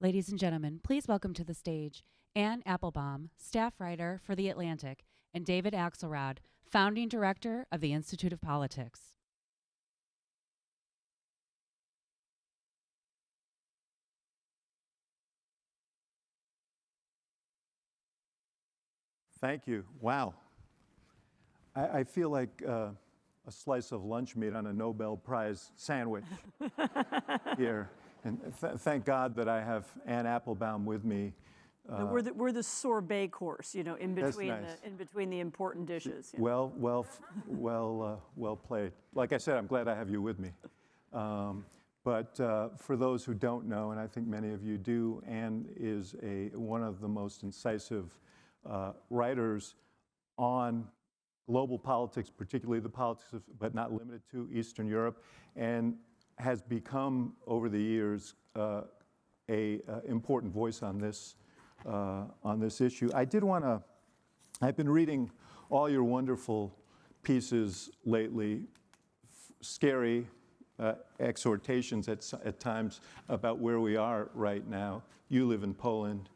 Ladies and gentlemen, please welcome to the stage Anne Applebaum, staff writer for The Atlantic, and David Axelrod, founding director of the Institute of Politics. Thank you. Wow. I feel like a slice of lunch meat on a Nobel Prize sandwich here. And thank God that I have Anne Applebaum with me. We're the sorbet course, you know, in between nice. in between the important dishes. Well played. Like I said, I'm glad I have you with me. But for those who don't know, and I think many of you do, Anne is one of the most incisive writers on global politics, particularly the politics of, but not limited to, Eastern Europe, and has become, over the years, a important voice on this issue. I've been reading all your wonderful pieces lately, scary exhortations at times about where we are right now. You live in Poland,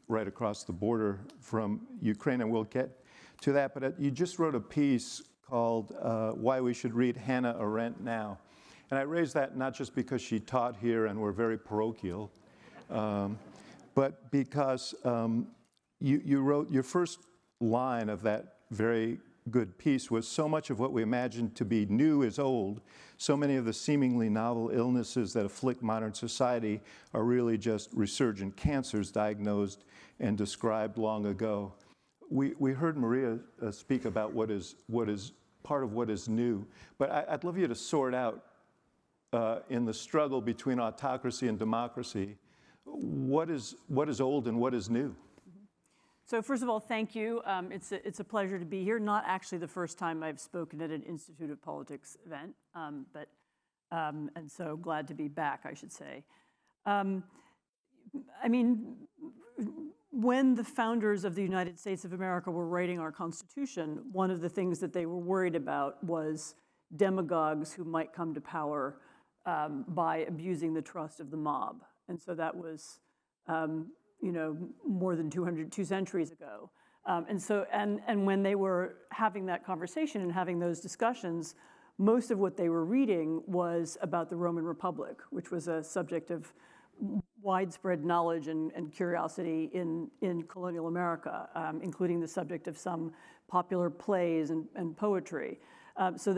right across the border from Ukraine, and we'll get to that. But you just wrote a piece called Why We Should Read Hannah Arendt Now. And I raised that not just because she taught here and we're very parochial, but because you wrote your first line of that very good piece was, so much of what we imagine to be new is old. So many of the seemingly novel illnesses that afflict modern society are really just resurgent cancers diagnosed and described long ago. We heard Maria speak about what is part of what is new, but I'd love you to sort out in the struggle between autocracy and democracy, what is old and what is new? So first of all, thank you. It's a pleasure to be here. Not actually the first time I've spoken at an Institute of Politics event, and so glad to be back, I should say. I mean, when the founders of the United States of America were writing our Constitution, one of the things that they were worried about was demagogues who might come to power by abusing the trust of the mob. And so that was, you know, more than 2 centuries ago. And when they were having that conversation and having those discussions, most of what they were reading was about the Roman Republic, which was a subject of widespread knowledge and curiosity in colonial America, including the subject of some popular plays and poetry. So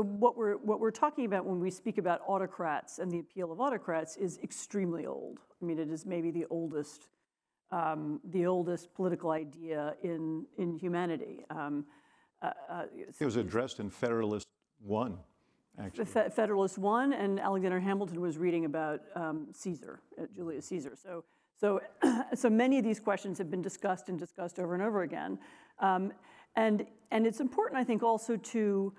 what we're talking about when we speak about autocrats and the appeal of autocrats is extremely old. I mean, it is maybe the oldest political idea in humanity. It was addressed in Federalist I, actually. Federalist I, and Alexander Hamilton was reading about Caesar, Julius Caesar. So many of these questions have been discussed over and over again. And it's important, I think, also to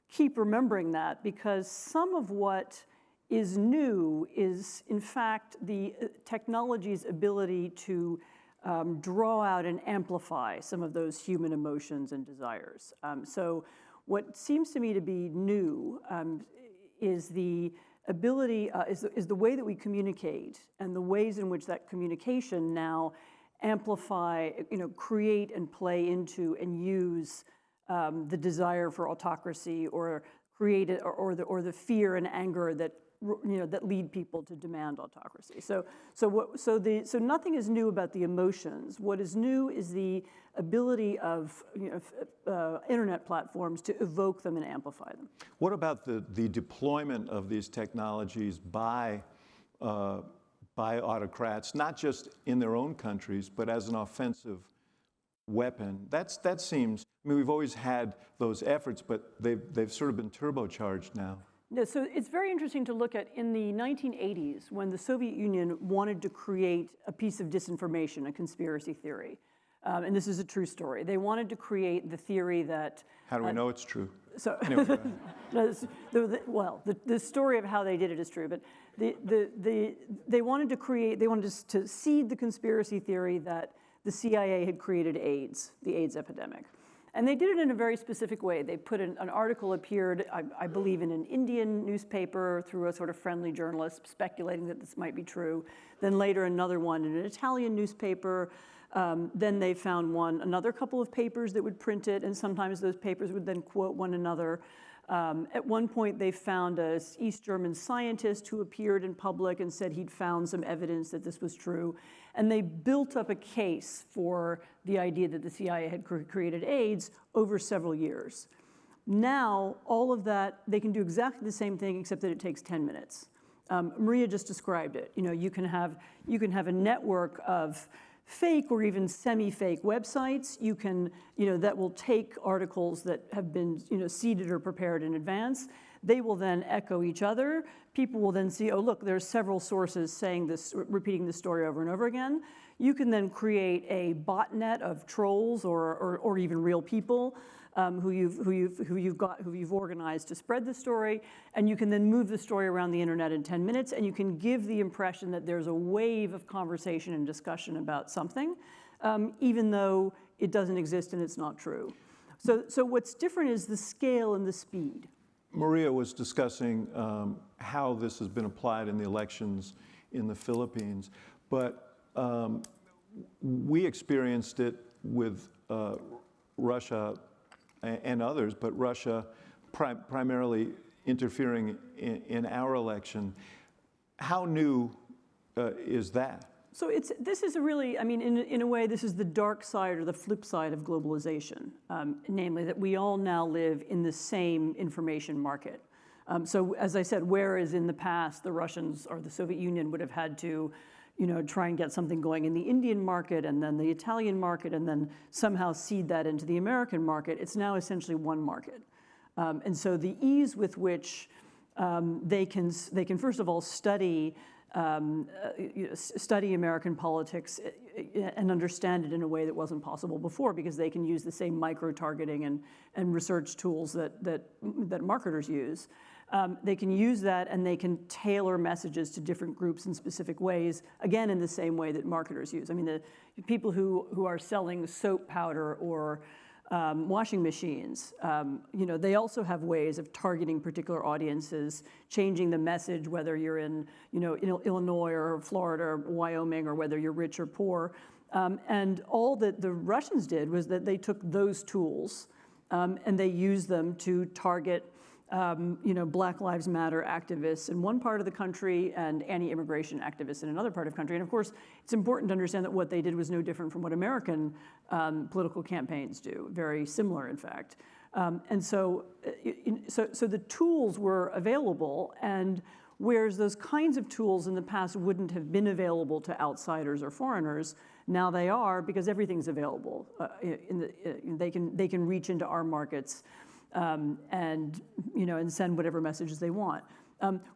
keep remembering that, because some of what is new is, in fact, the technology's ability to draw out and amplify some of those human emotions and desires. So what seems to me to be new is the ability, is the way that we communicate and the ways in which that communication now amplify, you know, create and play into and use the desire for autocracy, or create it, or the fear and anger that, you know, that lead people to demand autocracy. So nothing is new about the emotions. What is new is the ability of, you know, internet platforms to evoke them and amplify them. What about the deployment of these technologies by autocrats, not just in their own countries, but as an offensive weapon? That seems, I mean, we've always had those efforts, but they've sort of been turbocharged now. No, so it's very interesting to look at in the 1980s, when the Soviet Union wanted to create a piece of disinformation, a conspiracy theory. And this is a true story. They wanted to create the theory that... How do we know it's true? So, anyway, the story of how they did it is true, but they wanted to seed the conspiracy theory that the CIA had created AIDS, the AIDS epidemic. And they did it in a very specific way. They put an article appeared, I believe, in an Indian newspaper through a sort of friendly journalist speculating that this might be true. Then later another one in an Italian newspaper. Then they found another couple of papers that would print it, and sometimes those papers would then quote one another. At one point, they found an East German scientist who appeared in public and said he'd found some evidence that this was true. And they built up a case for the idea that the CIA had created AIDS over several years. Now, all of that, they can do exactly the same thing, except that it takes 10 minutes. Maria just described it. You can have a network of fake or even semi-fake websites. That will take articles that have been, seeded or prepared in advance. They will then echo each other. People will then see, oh, look, there's several sources saying this, repeating this story over and over again. You can then create a botnet of trolls or even real people who you've organized to spread the story, and you can then move the story around the internet in 10 minutes, and you can give the impression that there's a wave of conversation and discussion about something, even though it doesn't exist and it's not true. So what's different is the scale and the speed. Maria was discussing how this has been applied in the elections in the Philippines, but we experienced it with Russia and others, but Russia primarily interfering in our election. How new is that? So this is a really, in a way, this is the dark side or the flip side of globalization, namely that we all now live in the same information market. So as I said, whereas in the past the Russians or the Soviet Union would have had to try and get something going in the Indian market and then the Italian market and then somehow seed that into the American market, it's now essentially one market. And so the ease with which they can first of all study American politics and understand it in a way that wasn't possible before, because they can use the same micro-targeting and research tools that marketers use. They can use that, and they can tailor messages to different groups in specific ways, again, in the same way that marketers use. The people who are selling soap powder or washing machines, they also have ways of targeting particular audiences, changing the message, whether you're in, Illinois or Florida or Wyoming, or whether you're rich or poor. And all that the Russians did was that they took those tools and they used them to target Black Lives Matter activists in one part of the country and anti-immigration activists in another part of the country. And of course, it's important to understand that what they did was no different from what American political campaigns do, very similar, in fact. And so the tools were available, and whereas those kinds of tools in the past wouldn't have been available to outsiders or foreigners, now they are, because everything's available. They can reach into our markets and send whatever messages they want.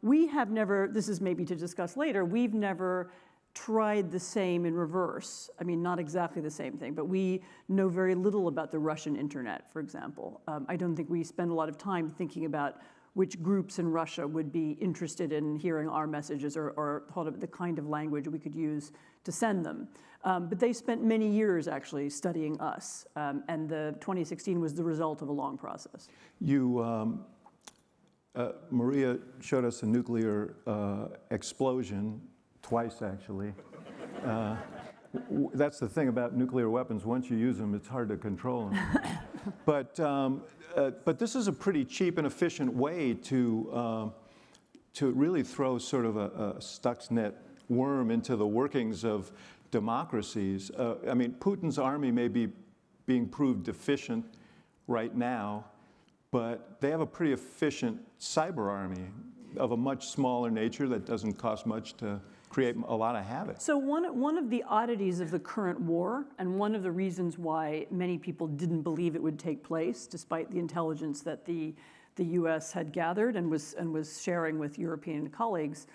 We have never, this is maybe to discuss later, we've never tried the same in reverse. Not exactly the same thing, but we know very little about the Russian internet, for example. I don't think we spend a lot of time thinking about which groups in Russia would be interested in hearing our messages or thought of the kind of language we could use to send them. But they spent many years actually studying us, and the 2016 was the result of a long process. Maria showed us a nuclear explosion, twice actually. That's the thing about nuclear weapons. Once you use them, it's hard to control them. But this is a pretty cheap and efficient way to really throw sort of a Stuxnet worm into the workings of democracies. Putin's army may be being proved deficient right now, but they have a pretty efficient cyber army of a much smaller nature that doesn't cost much to create a lot of havoc. So one of the oddities of the current war, and one of the reasons why many people didn't believe it would take place, despite the intelligence that the U.S. had gathered and was sharing with European colleagues,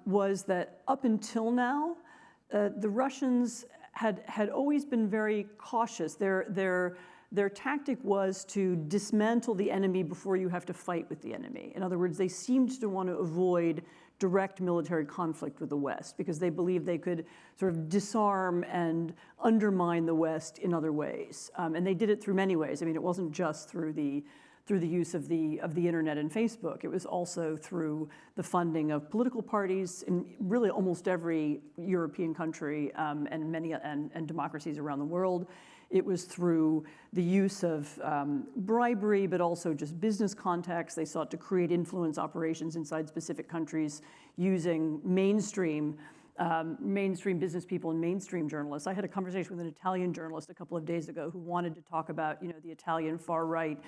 was that up until now, the Russians had always been very cautious. Their tactic was to dismantle the enemy before you have to fight with the enemy. In other words, they seemed to want to avoid direct military conflict with the West because they believed they could sort of disarm and undermine the West in other ways. And they did it through many ways. I mean, it wasn't just through the use of the internet and Facebook. It was also through the funding of political parties in really almost every European country and many democracies around the world. It was through the use of bribery, but also just business contacts. They sought to create influence operations inside specific countries using mainstream business people and mainstream journalists. I had a conversation with an Italian journalist a couple of days ago who wanted to talk about, the Italian far right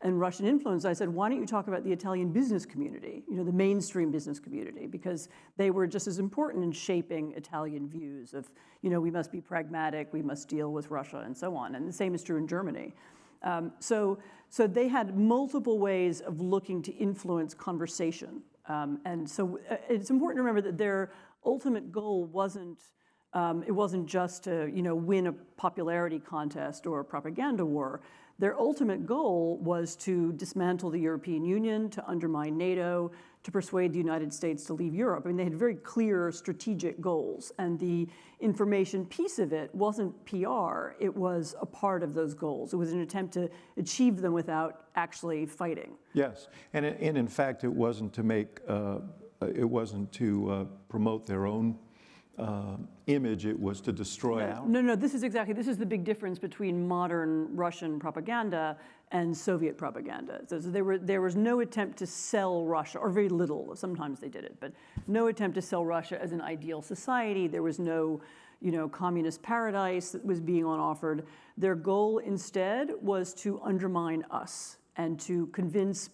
and Russian influence. I said, why don't you talk about the Italian business community, the mainstream business community, because they were just as important in shaping Italian views of, we must be pragmatic, we must deal with Russia, and so on. And the same is true in Germany. So they had multiple ways of looking to influence conversation. And so it's important to remember that their ultimate goal wasn't just to, win a popularity contest or a propaganda war. Their ultimate goal was to dismantle the European Union, to undermine NATO, to persuade the United States to leave Europe. I mean, they had very clear strategic goals, and the information piece of it wasn't PR, it was a part of those goals. It was an attempt to achieve them without actually fighting. Yes, and in fact, it wasn't to promote their own image, it was to destroy out. No, this is the big difference between modern Russian propaganda and Soviet propaganda. So there was no attempt to sell Russia, or very little, sometimes they did it, but no attempt to sell Russia as an ideal society. There was no, communist paradise that was being offered. Their goal instead was to undermine us and to convince,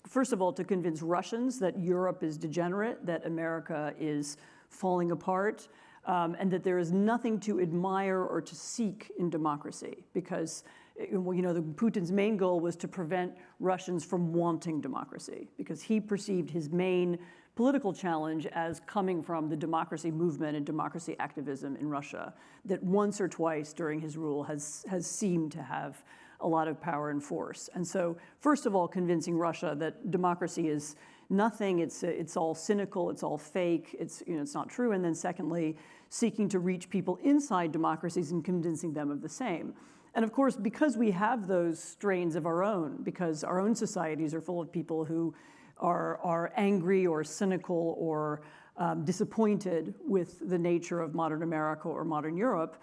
first of all, to convince Russians that Europe is degenerate, that America is falling apart, and that there is nothing to admire or to seek in democracy, because Putin's main goal was to prevent Russians from wanting democracy, because he perceived his main political challenge as coming from the democracy movement and democracy activism in Russia, that once or twice during his rule has seemed to have a lot of power and force. And so, first of all, convincing Russia that democracy is nothing, it's all cynical, it's all fake, it's not true. And then secondly, seeking to reach people inside democracies and convincing them of the same. And of course, because we have those strains of our own, because our own societies are full of people who are angry or cynical or disappointed with the nature of modern America or modern Europe,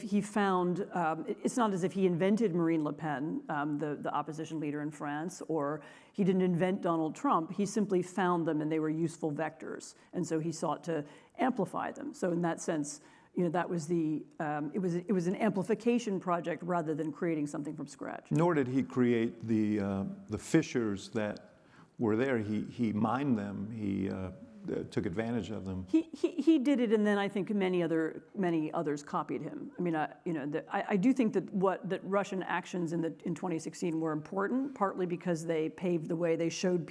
he found, it's not as if he invented Marine Le Pen, the opposition leader in France, or he didn't invent Donald Trump. He simply found them and they were useful vectors. And so he sought to amplify them. So in that sense, that was it was an amplification project rather than creating something from scratch. Nor did he create the fissures that were there. He mined them. He took advantage of them. He did it, and then I think many others copied him. I mean, I do think that Russian actions in 2016 were important, partly because they paved the way, they showed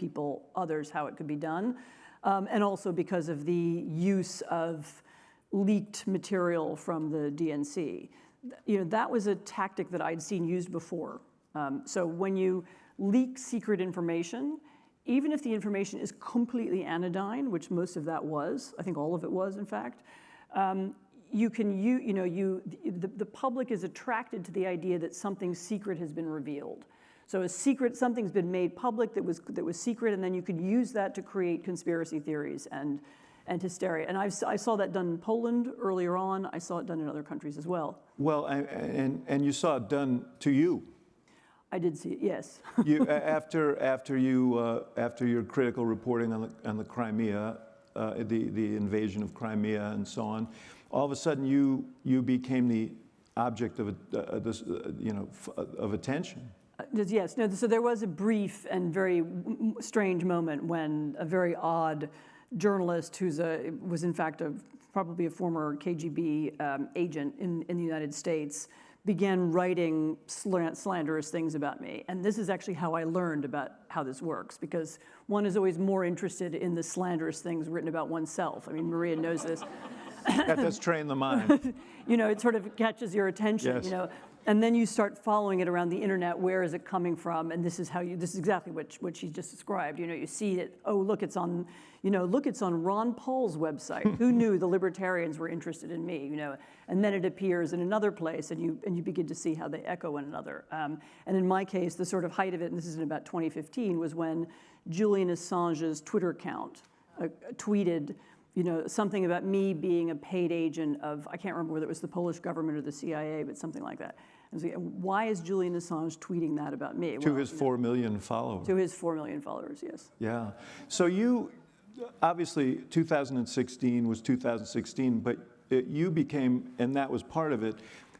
others how it could be done, and also because of the use of leaked material from the DNC. That was a tactic that I'd seen used before. So when you leak secret information, even if the information is completely anodyne, which most of that was, I think all of it was, in fact, the public is attracted to the idea that something secret has been revealed. So something's been made public that was secret, and then you could use that to create conspiracy theories and hysteria. And I saw that done in Poland earlier on. I saw it done in other countries as well. Well, and you saw it done to you. I did see it, yes. After your critical reporting on the Crimea, the invasion of Crimea and so on, all of a sudden you became the object of of attention. Yes. No. So there was a brief and very strange moment when a very odd journalist was in fact probably a former KGB agent in the United States began writing slanderous things about me. And this is actually how I learned about how this works, because one is always more interested in the slanderous things written about oneself. I mean, Maria knows this. That does train the mind. It sort of catches your attention. Yes. And then you start following it around the internet. Where is it coming from? And this is exactly what she just described. You know, you see it. Oh, look, it's on. You know, look, it's on Ron Paul's website. Who knew the libertarians were interested in me? You know, and then it appears in another place, and you begin to see how they echo one another. And in my case, the sort of height of it, and this is in about 2015, was when Julian Assange's Twitter account tweeted, you know, something about me being a paid agent of, I can't remember whether it was the Polish government or the CIA, but something like that. And so, why is Julian Assange tweeting that about me? To his 4 million followers. To his 4 million followers, yes. Yeah. So you, obviously, 2016 was 2016, but you became, and that was part of it,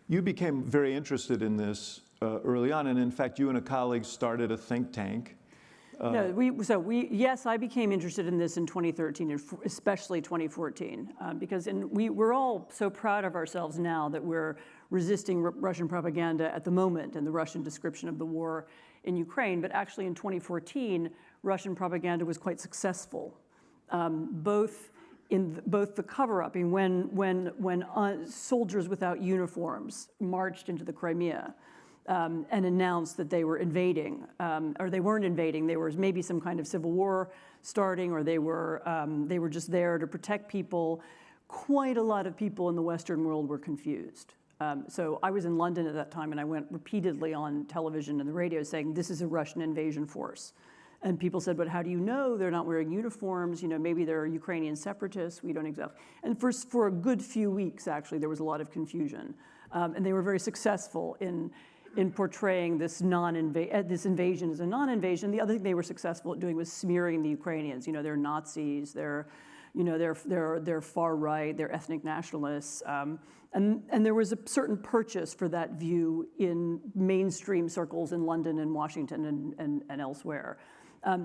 you became very interested in this early on, and in fact, you and a colleague started a think tank. Yes, I became interested in this in 2013, and especially 2014, because we're all so proud of ourselves now that we're resisting Russian propaganda at the moment and the Russian description of the war in Ukraine. But actually, in 2014, Russian propaganda was quite successful, both the cover-up. I mean, when soldiers without uniforms marched into the Crimea. And announced that they were invading, or they weren't invading. There was maybe some kind of civil war starting, or they were just there to protect people. Quite a lot of people in the Western world were confused. So I was in London at that time, and I went repeatedly on television and the radio saying, "This is a Russian invasion force." And people said, "But how do you know? They're not wearing uniforms. You know, maybe they're Ukrainian separatists. We don't exactly." And for a good few weeks, actually, there was a lot of confusion, and they were very successful in portraying this invasion as a non-invasion. The other thing they were successful at doing was smearing the Ukrainians. You know, they're Nazis, they're far right, they're ethnic nationalists, and there was a certain purchase for that view in mainstream circles in London and Washington and elsewhere.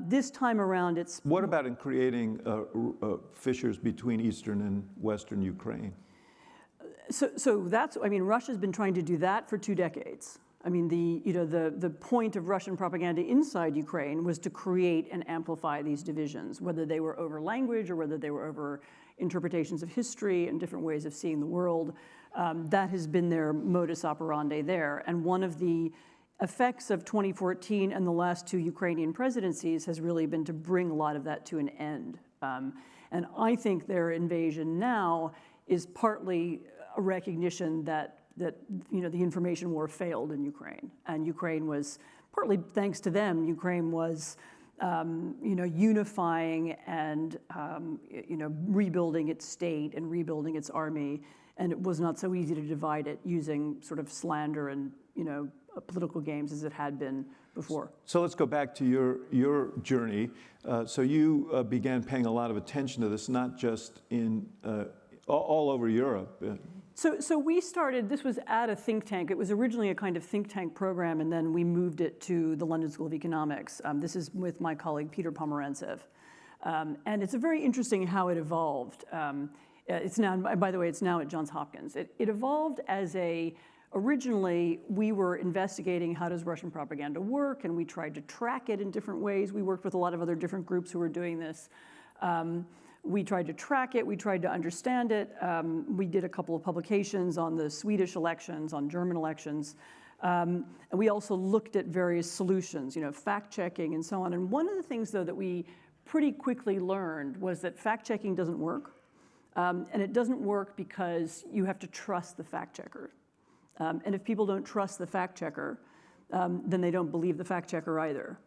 This time around, it's... What about in creating fissures between Eastern and Western Ukraine? So that's, I mean, Russia's been trying to do that for 2 decades. I mean, the point of Russian propaganda inside Ukraine was to create and amplify these divisions, whether they were over language or whether they were over interpretations of history and different ways of seeing the world. That has been their modus operandi there. And one of the effects of 2014 and the last 2 Ukrainian presidencies has really been to bring a lot of that to an end. And I think their invasion now is partly a recognition that you know, the information war failed in Ukraine, and Ukraine was, partly thanks to them, Ukraine was you know, unifying and you know, rebuilding its state and rebuilding its army, and it was not so easy to divide it using sort of slander and, you know, political games as it had been before. So let's go back to your journey. So you began paying a lot of attention to this, not just in all over Europe. So we started, this was at a think tank. It was originally a kind of think tank program, and then we moved it to the London School of Economics. This is with my colleague, Peter Pomerantsev. And it's very interesting how it evolved. It's now, by the way, it's now at Johns Hopkins. It evolved as originally we were investigating how does Russian propaganda work, and we tried to track it in different ways. We worked with a lot of other different groups who were doing this. We tried to track it, we tried to understand it. We did a couple of publications on the Swedish elections, on German elections. And we also looked at various solutions, you know, fact-checking and so on. And one of the things, though, that we pretty quickly learned was that fact-checking doesn't work. And it doesn't work because you have to trust the fact-checker. And if people don't trust the fact-checker, then they don't believe the fact-checker either.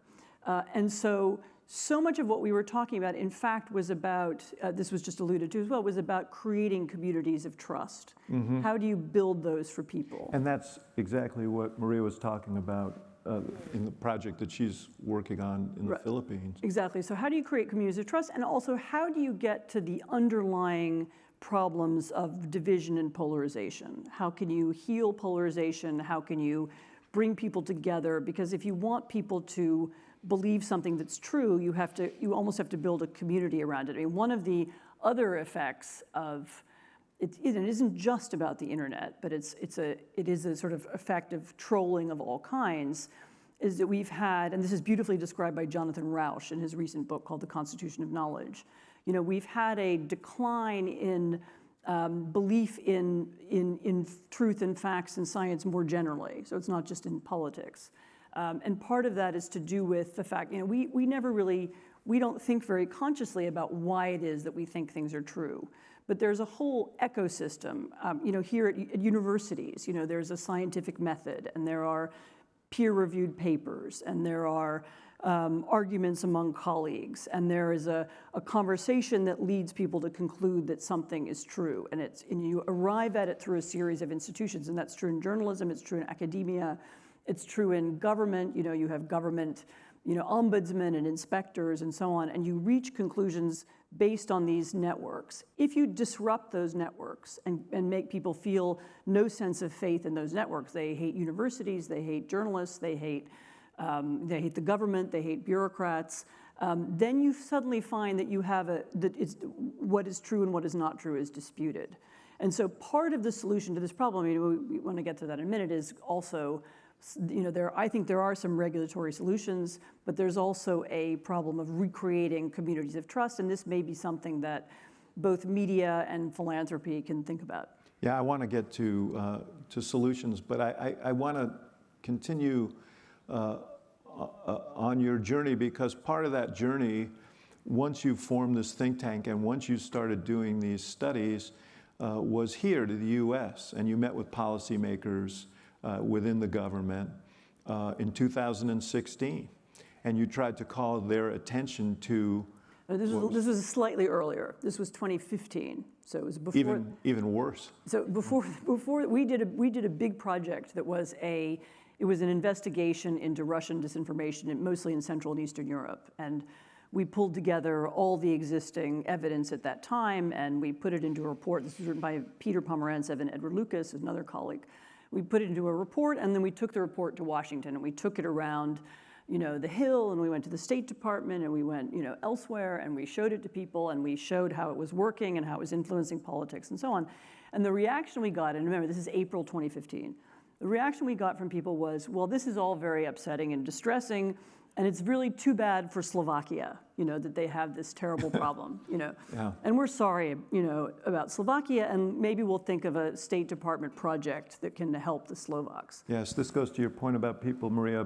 And so much of what we were talking about, in fact, was about, this was just alluded to as well, was about creating communities of trust. Mm-hmm. How do you build those for people? And that's exactly what Maria was talking about in the project that she's working on in the Philippines. Exactly. So how do you create communities of trust? And also, how do you get to the underlying problems of division and polarization? How can you heal polarization? How can you bring people together? Because if you want people to believe something that's true, you almost have to build a community around it. I mean, one of the other effects of it isn't just about the internet, but it is a sort of effect of trolling of all kinds, is that we've had, and this is beautifully described by Jonathan Rauch in his recent book called The Constitution of Knowledge. You know, we've had a decline in belief in truth and facts and science more generally. So it's not just in politics. And part of that is to do with the fact, we don't think very consciously about why it is that we think things are true. But there's a whole ecosystem, here at universities, there's a scientific method, and there are peer-reviewed papers, and there are arguments among colleagues, and there is a conversation that leads people to conclude that something is true. And you arrive at it through a series of institutions, and that's true in journalism, it's true in academia, it's true in government. You have government, ombudsmen and inspectors and so on, and you reach conclusions based on these networks. If you disrupt those networks and make people feel no sense of faith in those networks, they hate universities, they hate journalists, they hate the government, they hate bureaucrats, then you suddenly find that what is true and what is not true is disputed. And so part of the solution to this problem, we want to get to that in a minute, is also, I think there are some regulatory solutions, but there's also a problem of recreating communities of trust, and this may be something that both media and philanthropy can think about. Yeah, I want to get to solutions, but I want to continue on your journey, because part of that journey, once you formed this think tank and once you started doing these studies, was here to the US, and you met with policymakers within the government in 2016, and you tried to call their attention to... This was slightly earlier. This was 2015, so it was before... Even worse. So before we did a big project that was an investigation into Russian disinformation, mostly in Central and Eastern Europe, and we pulled together all the existing evidence at that time, and we put it into a report. This was written by Peter Pomerantsev and Edward Lucas, another colleague. We put it into a report, and then we took the report to Washington, and we took it around, the Hill, and we went to the State Department, and we went, elsewhere, and we showed it to people, and we showed how it was working and how it was influencing politics and so on. And the reaction we got, and remember, this is April 2015, the reaction we got from people was, well, this is all very upsetting and distressing, and it's really too bad for Slovakia, that they have this terrible problem, Yeah. And we're sorry, about Slovakia, and maybe we'll think of a State Department project that can help the Slovaks. Yes, this goes to your point about people, Maria,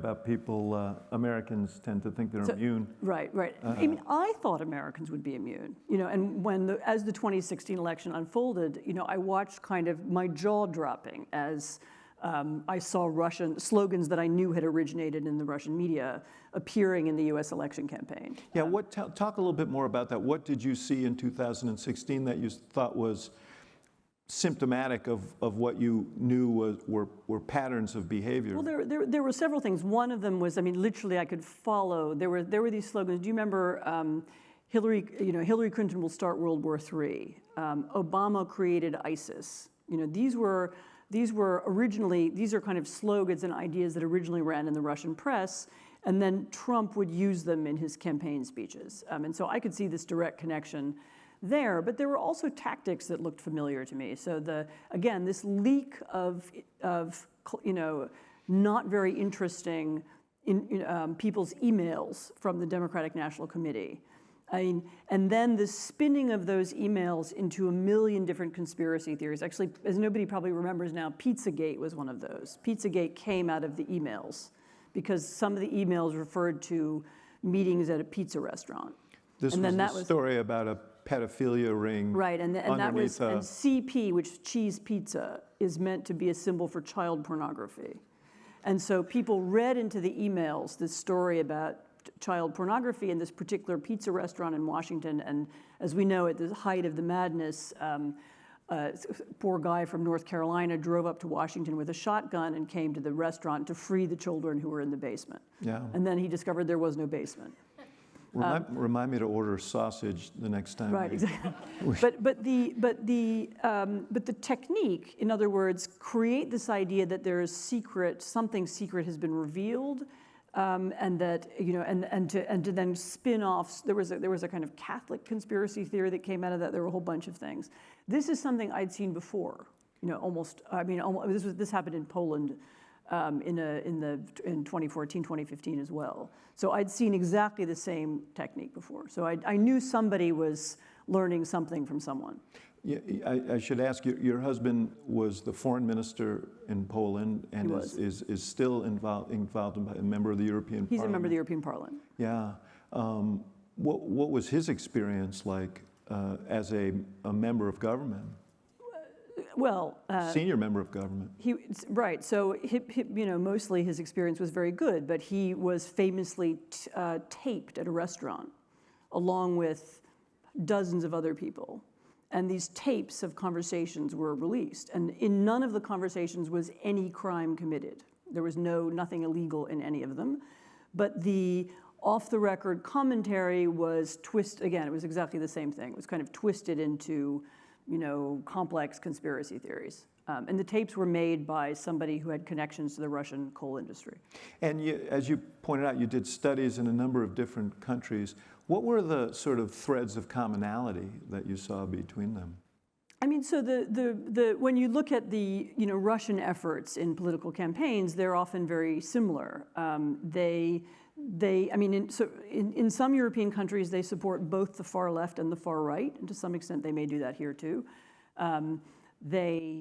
Americans tend to think they're immune. Right. I thought Americans would be immune, and as the 2016 election unfolded, I watched kind of my jaw dropping as I saw Russian slogans that I knew had originated in the Russian media appearing in the U.S. election campaign. Yeah, talk a little bit more about that. What did you see in 2016 that you thought was symptomatic of what you knew were patterns of behavior? Well, there were several things. One of them was, literally I could follow. There were these slogans. Do you remember Hillary Clinton will start World War III. Obama created ISIS. These are kind of slogans and ideas that originally ran in the Russian press, and then Trump would use them in his campaign speeches. And so I could see this direct connection there, but there were also tactics that looked familiar to me. So this leak of not very interesting people's emails from the Democratic National Committee. And then the spinning of those emails into a million different conspiracy theories. Actually, as nobody probably remembers now, Pizzagate was one of those. Pizzagate came out of the emails because some of the emails referred to meetings at a pizza restaurant. This was the story about a pedophilia ring. Right, and CP, which is cheese pizza, is meant to be a symbol for child pornography. And so people read into the emails this story about child pornography in this particular pizza restaurant in Washington, and as we know, at the height of the madness, poor guy from North Carolina drove up to Washington with a shotgun and came to the restaurant to free the children who were in the basement. Yeah. And then he discovered there was no basement. Remind me to order sausage the next time. Right, exactly. but the technique, in other words, create this idea that there is something secret has been revealed. And that and to then spin off. There was a kind of Catholic conspiracy theory that came out of that. There were a whole bunch of things. This is something I'd seen before. This happened in Poland in 2014, 2015 as well. So I'd seen exactly the same technique before. So I knew somebody was learning something from someone. Yeah, I should ask you, your husband was the foreign minister in Poland and is still involved a member of the European Parliament. He's a member of the European Parliament. Yeah. What was his experience like as a member of government? Well, senior member of government. Right. So, mostly his experience was very good, but he was famously taped at a restaurant along with dozens of other people. And these tapes of conversations were released. And in none of the conversations was any crime committed. There was nothing illegal in any of them. But the off-the-record commentary was again, it was exactly the same thing. It was kind of twisted into, complex conspiracy theories. And the tapes were made by somebody who had connections to the Russian coal industry. And as you pointed out, you did studies in a number of different countries. What were the sort of threads of commonality that you saw between them? I mean, so when you look at the Russian efforts in political campaigns, they're often very similar. In some European countries, they support both the far left and the far right, and to some extent, they may do that here too. It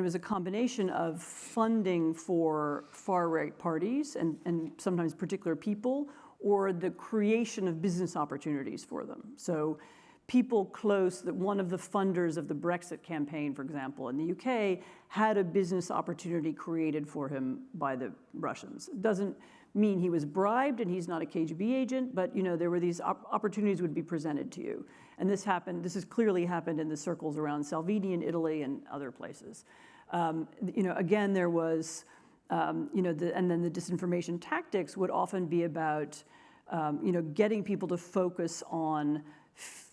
was a combination of funding for far right parties and sometimes particular people, or the creation of business opportunities for them. So people close, that one of the funders of the Brexit campaign, for example, in the UK, had a business opportunity created for him by the Russians. It doesn't mean he was bribed and he's not a KGB agent, but there were these opportunities would be presented to you. And this has clearly happened in the circles around Salvini in Italy and other places. Again, there was, and then the disinformation tactics would often be about, getting people to focus on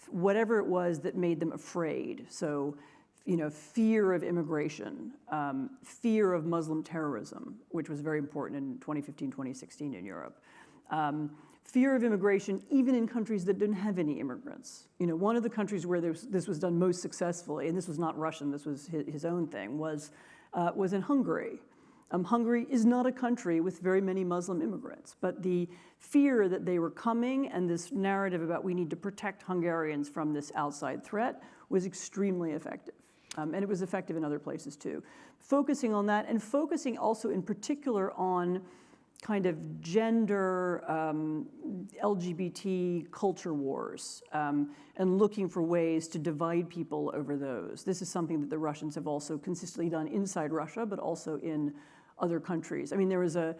whatever it was that made them afraid. So, fear of immigration, fear of Muslim terrorism, which was very important in 2015, 2016 in Europe. Fear of immigration, even in countries that didn't have any immigrants. One of the countries where this was done most successfully, and this was not Russian, this was his own thing, was in Hungary. Hungary is not a country with very many Muslim immigrants, but the fear that they were coming and this narrative about we need to protect Hungarians from this outside threat was extremely effective. And it was effective in other places too. Focusing on that and focusing also in particular on kind of gender, LGBT culture wars, and looking for ways to divide people over those. This is something that the Russians have also consistently done inside Russia, but also in other countries. I mean, there was a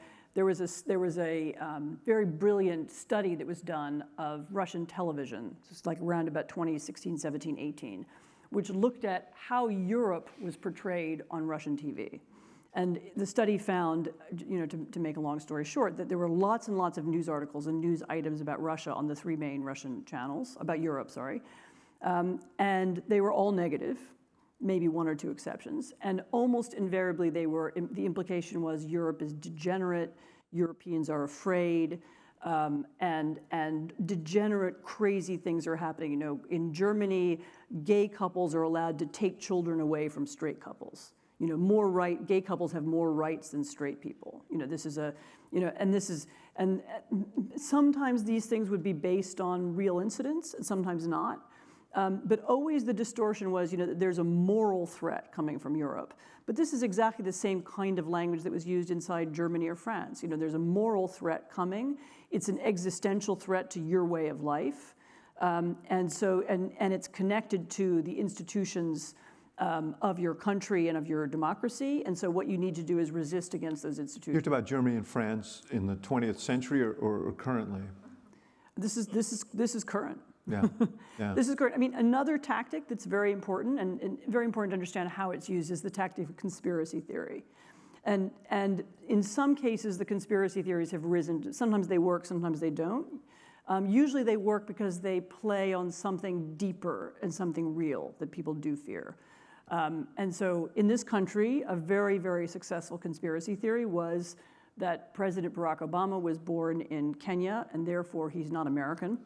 very brilliant study that was done of Russian television, just like around about 2016, 17, 18, which looked at how Europe was portrayed on Russian TV. And the study found, to make a long story short, that there were lots and lots of news articles and news items about Russia on the three main Russian channels, about Europe, sorry. And they were all negative, maybe one or two exceptions. And almost invariably the implication was Europe is degenerate, Europeans are afraid, and degenerate, crazy things are happening. In Germany, gay couples are allowed to take children away from straight couples. Gay couples have more rights than straight people. And sometimes these things would be based on real incidents, and sometimes not. But always the distortion was, that there's a moral threat coming from Europe. But this is exactly the same kind of language that was used inside Germany or France. There's a moral threat coming. It's an existential threat to your way of life. And it's connected to the institutions of your country and of your democracy. And so what you need to do is resist against those institutions. You're talking about Germany and France in the 20th century or currently? This is current. Yeah. This is correct. I mean, another tactic that's very important and very important to understand how it's used is the tactic of conspiracy theory. And in some cases, the conspiracy theories have risen. Sometimes they work, sometimes they don't. Usually they work because they play on something deeper and something real that people do fear. And so in this country, a very, very successful conspiracy theory was that President Barack Obama was born in Kenya, and therefore he's not American.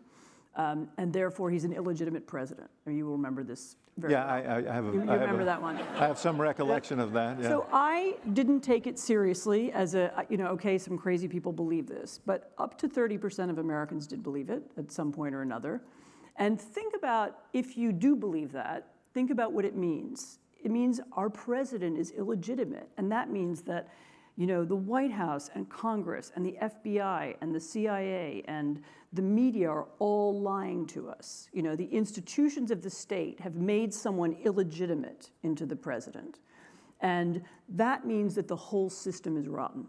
And therefore, he's an illegitimate president. I mean, you will remember this very well. I have. You remember that one? I have some recollection of that. Yeah. So I didn't take it seriously as okay, some crazy people believe this, but up to 30% of Americans did believe it at some point or another, And think about, if you do believe that, think about what it means. It means our president is illegitimate, and that means that, the White House and Congress and the FBI and the CIA and the media are all lying to us. The institutions of the state have made someone illegitimate into the president. And that means that the whole system is rotten.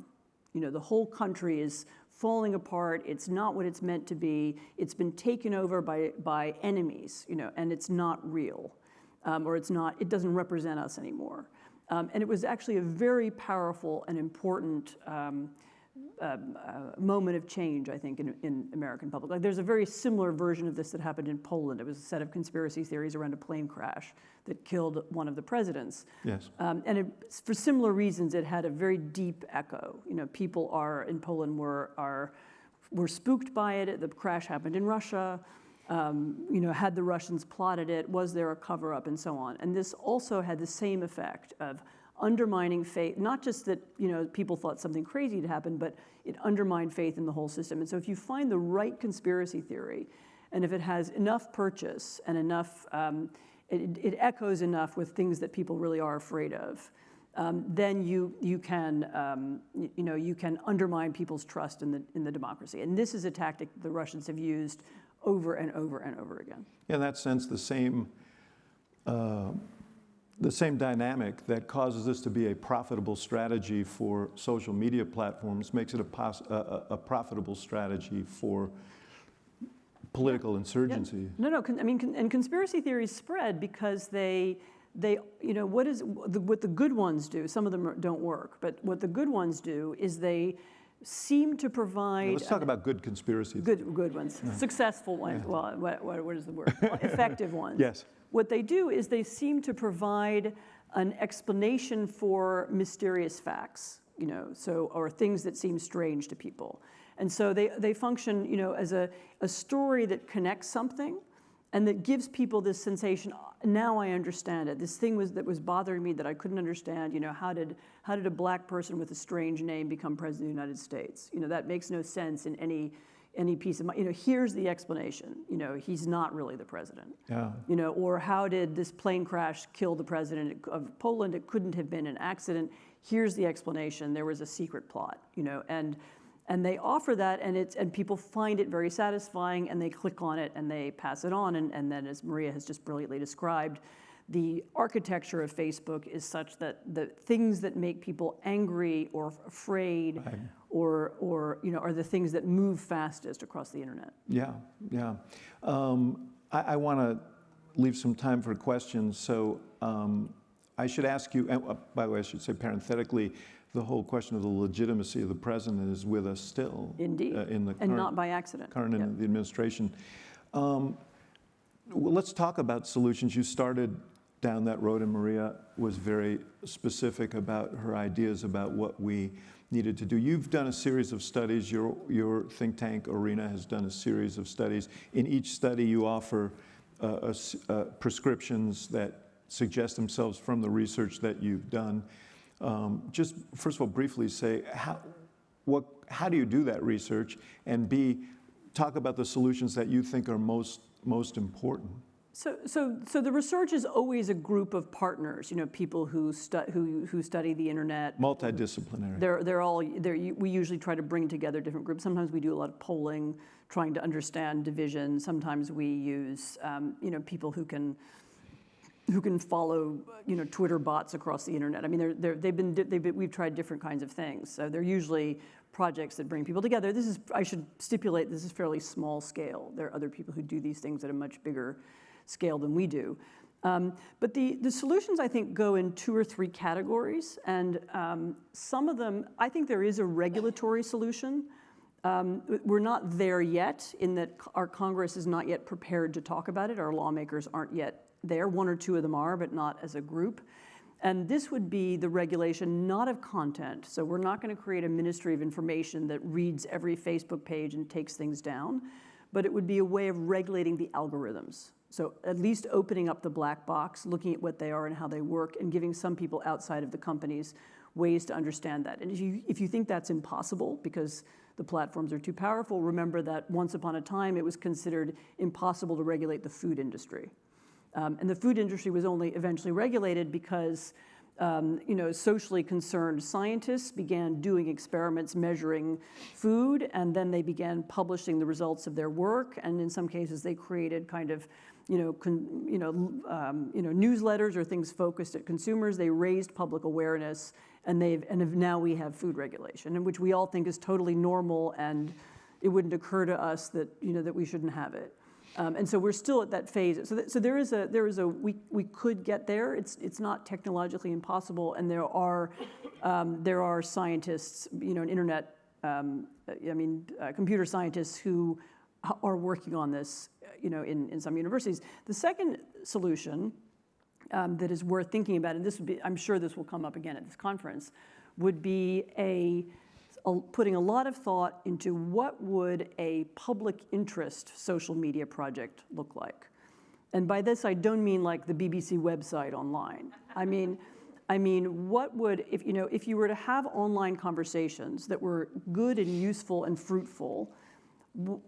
The whole country is falling apart. It's not what it's meant to be. It's been taken over by enemies, and it's not real, or it doesn't represent us anymore. And it was actually a very powerful and important moment of change, I think, in American public life. There's a very similar version of this that happened in Poland. It was a set of conspiracy theories around a plane crash that killed one of the presidents. Yes. And for similar reasons, it had a very deep echo. People in Poland were spooked by it. The crash happened in Russia. Had the Russians plotted it? Was there a cover-up, and so on? And this also had the same effect of undermining faith, not just that people thought something crazy had happened, but it undermined faith in the whole system. And so if you find the right conspiracy theory, and if it has enough purchase and enough, it echoes enough with things that people really are afraid of, then you can undermine people's trust in the democracy. And this is a tactic the Russians have used over and over and over again. In that sense, the same dynamic that causes this to be a profitable strategy for social media platforms makes it a profitable strategy for political insurgency. Yeah. No. And conspiracy theories spread because they what the good ones do. Some of them don't work, but what the good ones do is they seem to provide. Now, let's talk about good conspiracy. Good ones, successful ones. Yeah. Well, what is the word? Effective ones. Yes. What they do is they seem to provide an explanation for mysterious facts, or things that seem strange to people. And so they function, as a story that connects something and that gives people this sensation, now I understand it. This thing that was bothering me that I couldn't understand, how did a black person with a strange name become president of the United States? That makes no sense in any piece of mind. Here's the explanation. He's not really the president. Yeah. Or how did this plane crash kill the president of Poland? It couldn't have been an accident. Here's the explanation. There was a secret plot. And they offer that, and people find it very satisfying, and they click on it, and they pass it on. And then, as Maria has just brilliantly described, the architecture of Facebook is such that the things that make people angry or afraid, right, or are the things that move fastest across the internet. Yeah. I want to leave some time for questions. So I should ask you. And, by the way, I should say parenthetically, the whole question of the legitimacy of the president is with us still. Indeed, and not by accident. Current in the administration. Well, let's talk about solutions. You started down that road, and Maria was very specific about her ideas about what we needed to do. You've done a series of studies. Your think tank, Arena, has done a series of studies. In each study, you offer prescriptions that suggest themselves from the research that you've done. Just first of all, briefly say how do you do that research, and B, talk about the solutions that you think are most important. So the research is always a group of partners. People who study the internet. Multidisciplinary. We usually try to bring together different groups. Sometimes we do a lot of polling, trying to understand division. Sometimes we use people who can follow Twitter bots across the internet. I mean, we've tried different kinds of things. So they're usually projects that bring people together. I should stipulate, this is fairly small scale. There are other people who do these things at a much bigger scale than we do. But the solutions, I think, go in 2 or 3 categories. And some of them, I think there is a regulatory solution. We're not there yet in that our Congress is not yet prepared to talk about it. Our lawmakers aren't yet there. 1 or 2 of them are, but not as a group. And this would be the regulation not of content. So we're not going to create a Ministry of Information that reads every Facebook page and takes things down, but it would be a way of regulating the algorithms. So at least opening up the black box, looking at what they are and how they work, and giving some people outside of the companies ways to understand that. And if you think that's impossible because the platforms are too powerful. Remember that once upon a time, it was considered impossible to regulate the food industry. And the food industry was only eventually regulated because socially concerned scientists began doing experiments measuring food, and then they began publishing the results of their work. And in some cases, they created kind of, newsletters or things focused at consumers. They raised public awareness, and now we have food regulation, in which we all think is totally normal, and it wouldn't occur to us that that we shouldn't have it. And so we're still at that phase. So we could get there. It's not technologically impossible, and there are scientists, internet, computer scientists who are working on this, in some universities. The second solution that is worth thinking about, and this would be, I'm sure this will come up again at this conference, would be putting a lot of thought into what would a public interest social media project look like. And by this, I don't mean like the BBC website online. I mean, what would, if you were to have online conversations that were good and useful and fruitful,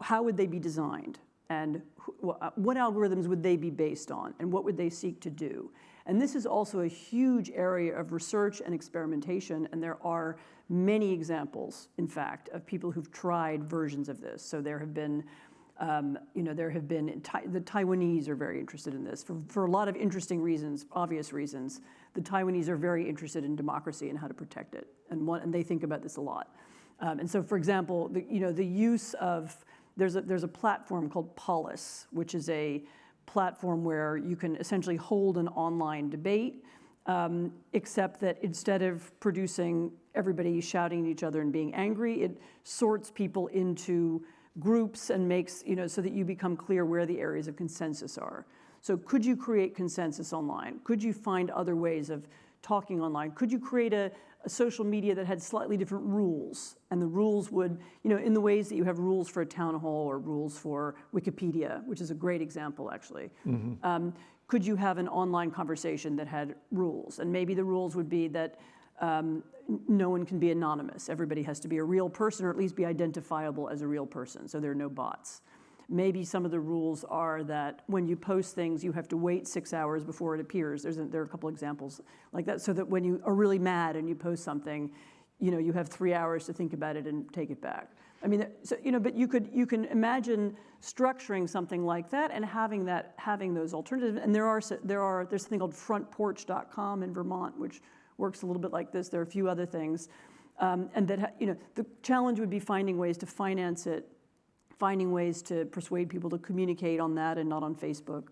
how would they be designed? And what algorithms would they be based on? And what would they seek to do? And this is also a huge area of research and experimentation, and there are many examples, in fact, of people who've tried versions of this. So there have been, the Taiwanese are very interested in this for a lot of interesting reasons, obvious reasons. The Taiwanese are very interested in democracy and how to protect it, and they think about this a lot. And so, for example, the use of there's a platform called Polis, which is a platform where you can essentially hold an online debate, except that instead of producing everybody shouting at each other and being angry, it sorts people into groups and makes, so that you become clear where the areas of consensus are. So could you create consensus online? Could you find other ways of talking online? Could you create a social media that had slightly different rules? And the rules would, in the ways that you have rules for a town hall or rules for Wikipedia, which is a great example, actually. Mm-hmm. Could you have an online conversation that had rules? And maybe the rules would be that no one can be anonymous. Everybody has to be a real person, or at least be identifiable as a real person, so there are no bots. Maybe some of the rules are that when you post things, you have to wait 6 hours before it appears. There are a couple examples like that, so that when you are really mad and you post something, you have 3 hours to think about it and take it back. I mean, so, but you can imagine structuring something like that and having those alternatives. And there's something called frontporch.com in Vermont, which works a little bit like this. There are a few other things, and that the challenge would be finding ways to finance it, finding ways to persuade people to communicate on that and not on Facebook,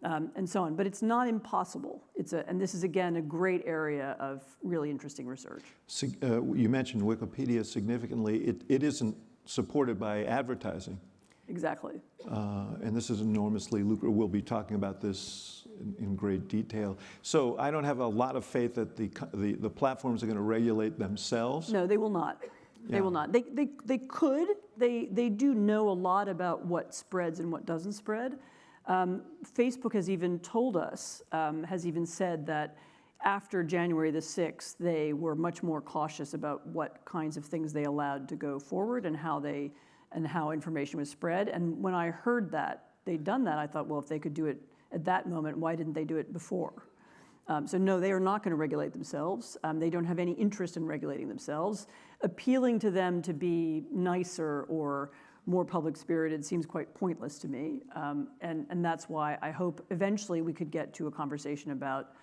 and so on. But it's not impossible. And this is, again, a great area of really interesting research. You mentioned Wikipedia significantly. It isn't supported by advertising. Exactly. And this is enormously lucrative. We'll be talking about this in great detail. So I don't have a lot of faith that the platforms are going to regulate themselves. No, they will not. They will not. They could. They do know a lot about what spreads and what doesn't spread. Facebook has even told us, has even said that after January the 6th, they were much more cautious about what kinds of things they allowed to go forward and how information was spread. And when I heard that they'd done that, I thought, well, if they could do it at that moment, why didn't they do it before? So no, they are not going to regulate themselves. They don't have any interest in regulating themselves. Appealing to them to be nicer or more public-spirited seems quite pointless to me. And that's why I hope eventually we could get to a conversation about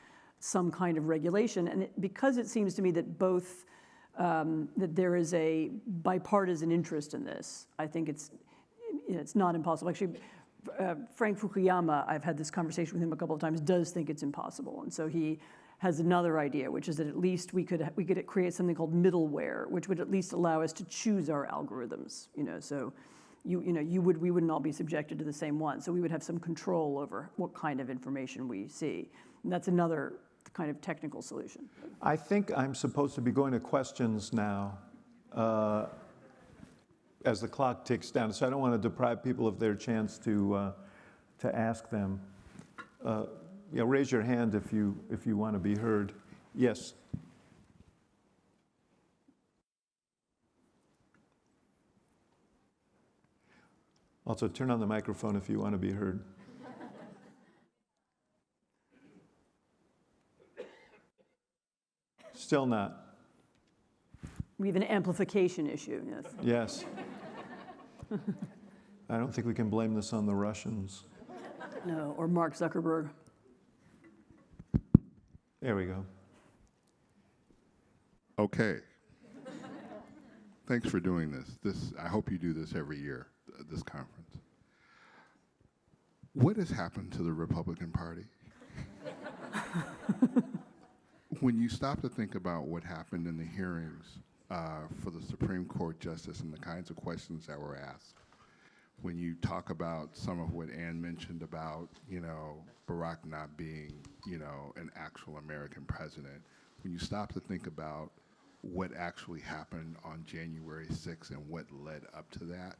some kind of regulation. And because it seems to me that both, that there is a bipartisan interest in this, I think it's not impossible. Actually, Frank Fukuyama, I've had this conversation with him a couple of times, does think it's impossible. And so he has another idea, which is that at least we could create something called middleware, which would at least allow us to choose our algorithms. So we wouldn't all be subjected to the same one. So we would have some control over what kind of information we see. And that's another kind of technical solution. I think I'm supposed to be going to questions now as the clock ticks down, so I don't want to deprive people of their chance to ask them. Raise your hand if you want to be heard. Yes. Also, turn on the microphone if you want to be heard. Still not. We have an amplification issue, yes. Yes. I don't think we can blame this on the Russians. No, or Mark Zuckerberg. There we go. Okay. Thanks for doing this. I hope you do this every year, this conference. What has happened to the Republican Party? When you stop to think about what happened in the hearings for the Supreme Court justice and the kinds of questions that were asked, when you talk about some of what Ann mentioned about, Barack not being, an actual American president, when you stop to think about what actually happened on January 6th and what led up to that,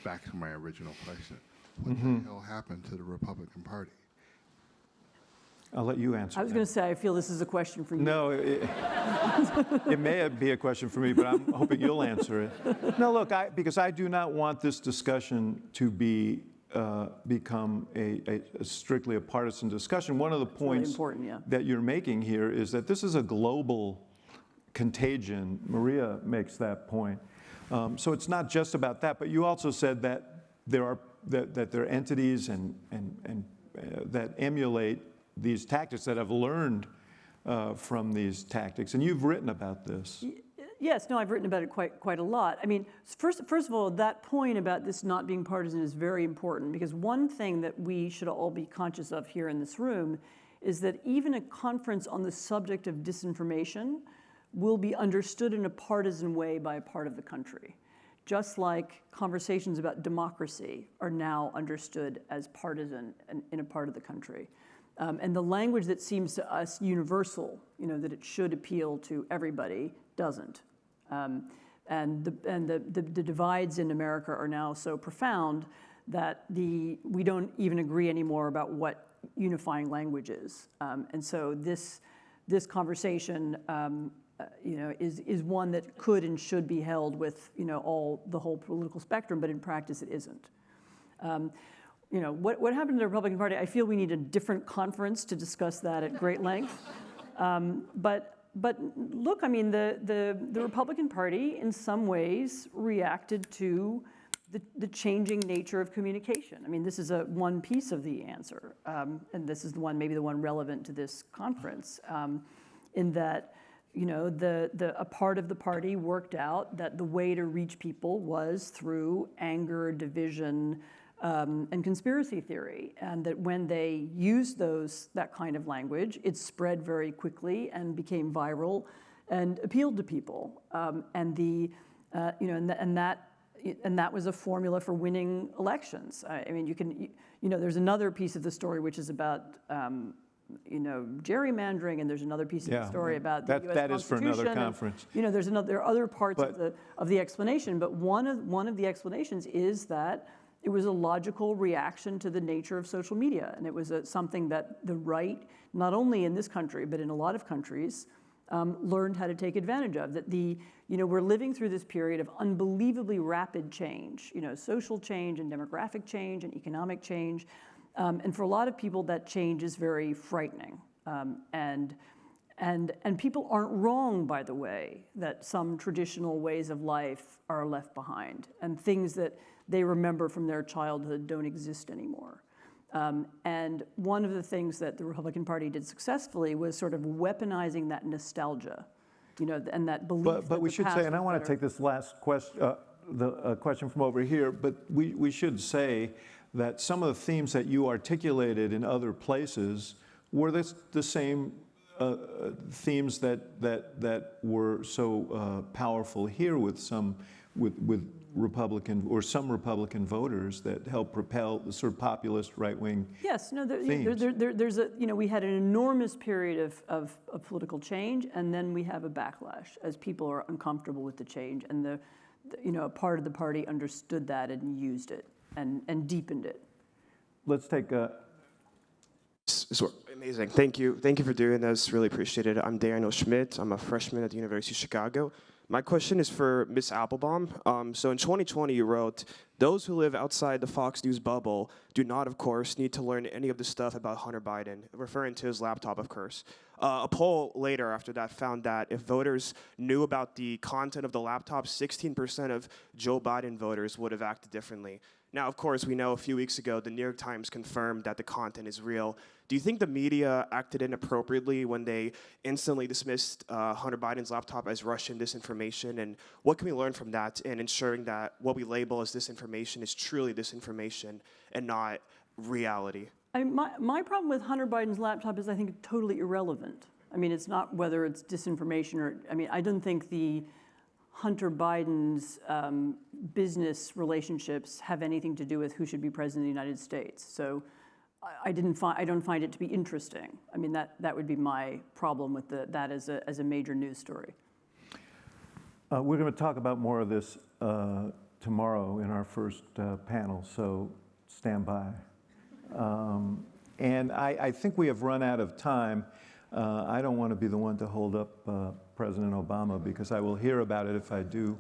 back to my original question, what the hell happened to the Republican Party? I'll let you answer. I was going to say, I feel this is a question for you. No, it may be a question for me, but I'm hoping you'll answer it. No, look, because I do not want this discussion to become a strictly a partisan discussion. One of the points that you're making here is that this is a global contagion. Maria makes that point. So it's not just about that, but you also said that there are entities and that emulate these tactics, that have learned from these tactics, and you've written about this. Yes, no, I've written about it quite a lot. I mean, first of all, that point about this not being partisan is very important, because one thing that we should all be conscious of here in this room is that even a conference on the subject of disinformation will be understood in a partisan way by a part of the country, just like conversations about democracy are now understood as partisan in a part of the country. And the language that seems to us universal, that it should appeal to everybody, doesn't. And the divides in America are now so profound that we don't even agree anymore about what unifying language is. And so this conversation, is one that could and should be held with the whole political spectrum, but in practice it isn't. What happened to the Republican Party? I feel we need a different conference to discuss that at great length. But look, I mean, the Republican Party in some ways reacted to the changing nature of communication. I mean, this is one piece of the answer, and this is maybe the one relevant to this conference, in that a part of the party worked out that the way to reach people was through anger, division, and conspiracy theory, and that when they used that kind of language, it spread very quickly and became viral and appealed to people. And that was a formula for winning elections. I mean, there's another piece of the story which is about gerrymandering, and there's another piece of the story about the U.S. That is for another conference. And, there are other parts of the explanation, but one of the explanations is that it was a logical reaction to the nature of social media, and it was something that the right, not only in this country but in a lot of countries, learned how to take advantage of. That we're living through this period of unbelievably rapid change, social change and demographic change and economic change, and for a lot of people that change is very frightening. And people aren't wrong, by the way, that some traditional ways of life are left behind, and things that they remember from their childhood don't exist anymore. And one of the things that the Republican Party did successfully was sort of weaponizing that nostalgia, and that belief. But we should say, and I want to take this last question, the question from over here, but we should say that some of the themes that you articulated in other places were the same themes that were so powerful here with Republican or some Republican voters that helped propel the sort of populist right-wing. Yes, no, themes. There's we had an enormous period of political change, and then we have a backlash as people are uncomfortable with the change, and a part of the party understood that and used it and deepened it. Let's take a. So amazing. Thank you for doing this. Really appreciate it. I'm Daniel Schmidt. I'm a freshman at the University of Chicago. My question is for Ms. Applebaum. So in 2020, you wrote, "Those who live outside the Fox News bubble do not, of course, need to learn any of the stuff about Hunter Biden," referring to his laptop, of course. A poll later after that found that if voters knew about the content of the laptop, 16% of Joe Biden voters would have acted differently. Now, of course, we know a few weeks ago, the New York Times confirmed that the content is real. Do you think the media acted inappropriately when they instantly dismissed Hunter Biden's laptop as Russian disinformation? And what can we learn from that in ensuring that what we label as disinformation is truly disinformation and not reality? I mean, my problem with Hunter Biden's laptop is I think totally irrelevant. I mean, it's not whether it's disinformation or, I mean, I don't think the Hunter Biden's business relationships have anything to do with who should be president of the United States. So I don't find it to be interesting. I mean, that would be my problem with that as a major news story. We're going to talk about more of this tomorrow in our first panel, so stand by. And I think we have run out of time. I don't want to be the one to hold up President Obama because I will hear about it if I do.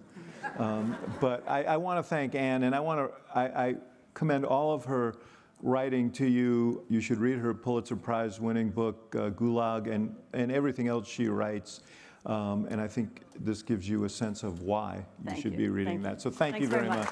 But I want to thank Anne, and I commend all of her writing to you. You should read her Pulitzer Prize winning book, Gulag, and everything else she writes. And I think this gives you a sense of why you should be reading that. So thank you very much.